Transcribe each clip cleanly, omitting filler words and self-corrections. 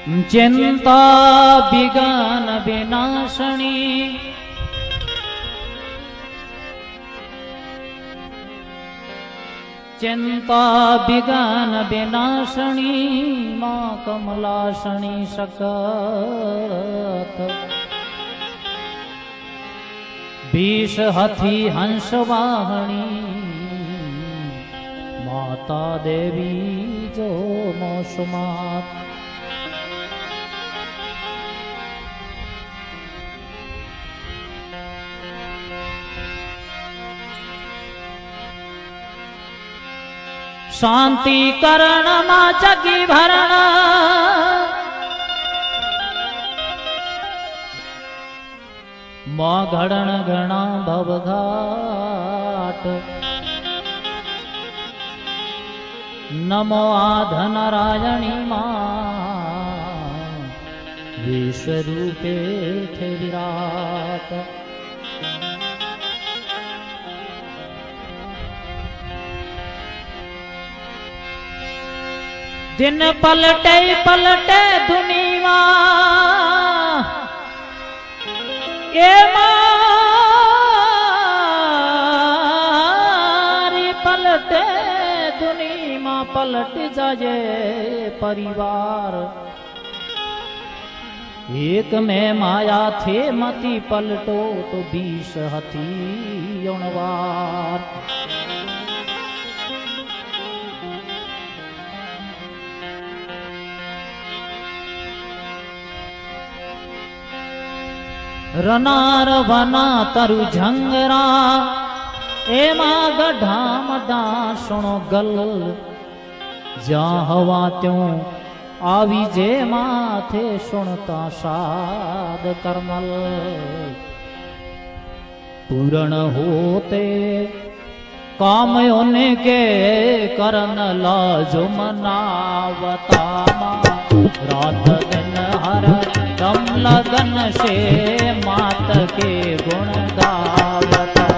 चिंता विघ्न विनाशनी चिंता विघ्न विनाशनी मां कमलाशनी सकत बीस हथी हंस वाहनी माता देवी जो मौसमात शांति करण मा जगी भरण मां घड़न घणा भवघाट नमो आध नारायणी मां विश्वरूपे थे विराट दिन पलटे पलटे दुनिया ए मारी पलटे दुनिया पलट जाए परिवार एक में माया थे मती पलटो तो 20 हथी उणवार रनार वना तरु झंगरा एमा गढ़ा मदा सुनो गल जा हवा त्यों आवी जे माथे सुनता साद करमल पूर्ण होते काम उनके करन लाजो मनावता रात दिन हर दम लगन से मात के गुण गावता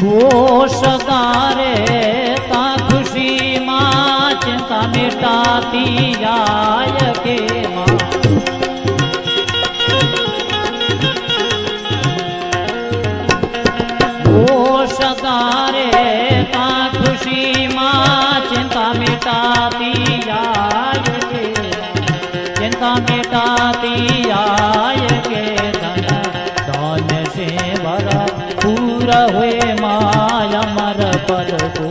वो सदारे मिटाती जाय के मां वो सदारे ता खुशी मां चिंता मिटाती जाय के चिंता मिटाती जाय के धन दान से भरा पूरा हुए मां अमर पद को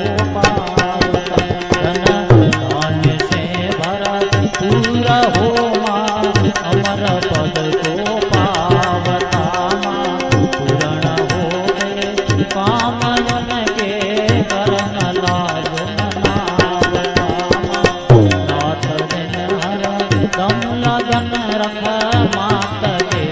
पूरा हो मां अमर पद को पावता मां पूर्ण हो गए काम मन के करन लाज मनावता रात दिन हर दम लगन रख मात के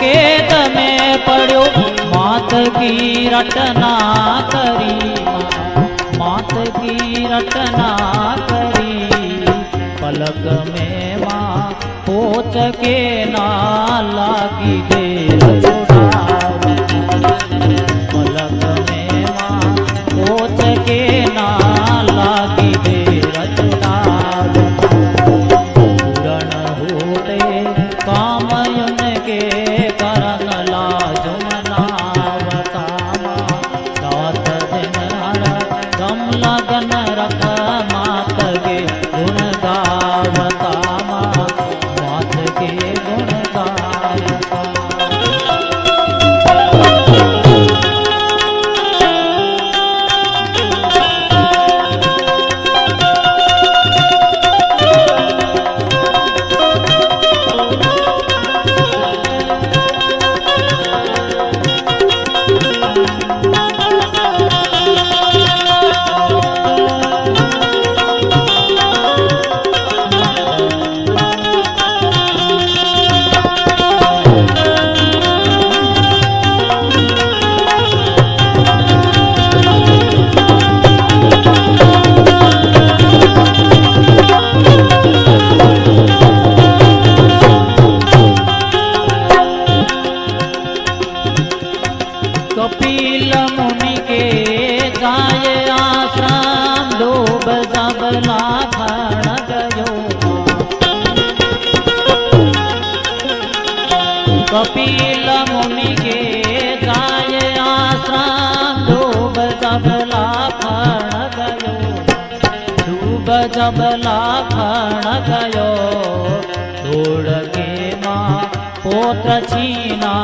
केत में पड़ो मात की रटना करी मात की रटना करी पलक में माँ पोच के ना लागी देर छुड़ाव पलक में कपिल मुनि के जाय आश्रम डूब जब लाखण गयो, डूब जब लाखण गयो, छोड़ के माँ पोत्र छीना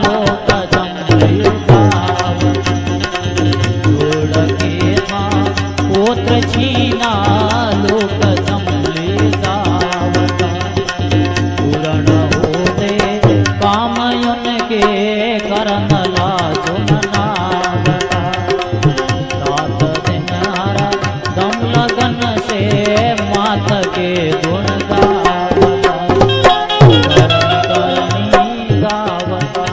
लोक जंगली जावत, छोड़ के माँ पोत्र छीना लोक जंगली जावत, पूर्ण होते काम उनके करन लाजो मनावता, रात दिन हर दम लगन से मात के गुण गावता, करनी गावता।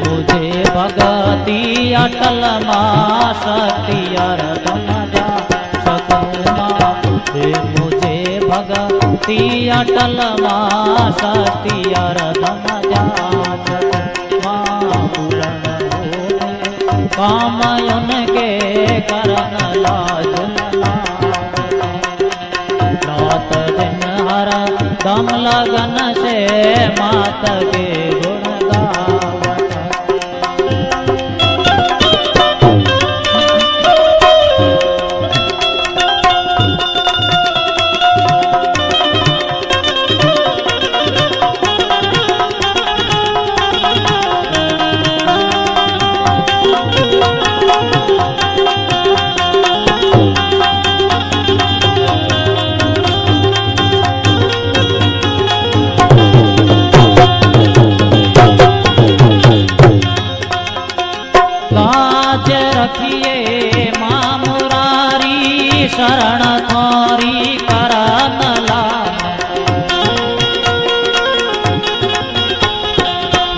मुझे भगति अटल माँ शक्ति अरदम जा सकूँ, मुझे भगति अटल माँ शक्ति अरदम जा सकूँ, काम उनके करन लाजो रात दिन हर दम लगन से मात के गुण गावता। रखिए माँ मुरारी शरण थोरी करन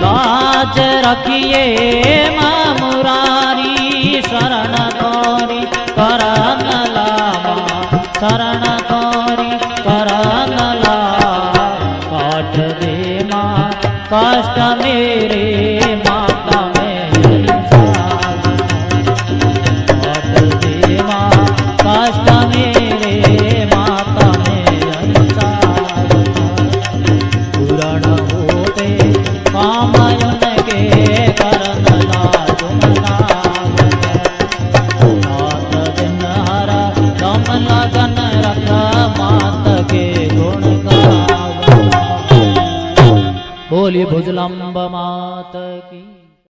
लाज, रखिए माँ मुरारी शरण थोरी करन लामा, शरण थोरी करन ला, काट दे माँ कष्ट मेरे माता में कष्ट मेरे माता में पूर्ण होते काम उनके करन लाजो रात दिन हर दम लगन रख मात के गुण गावता। बोली भुजलंब मात की।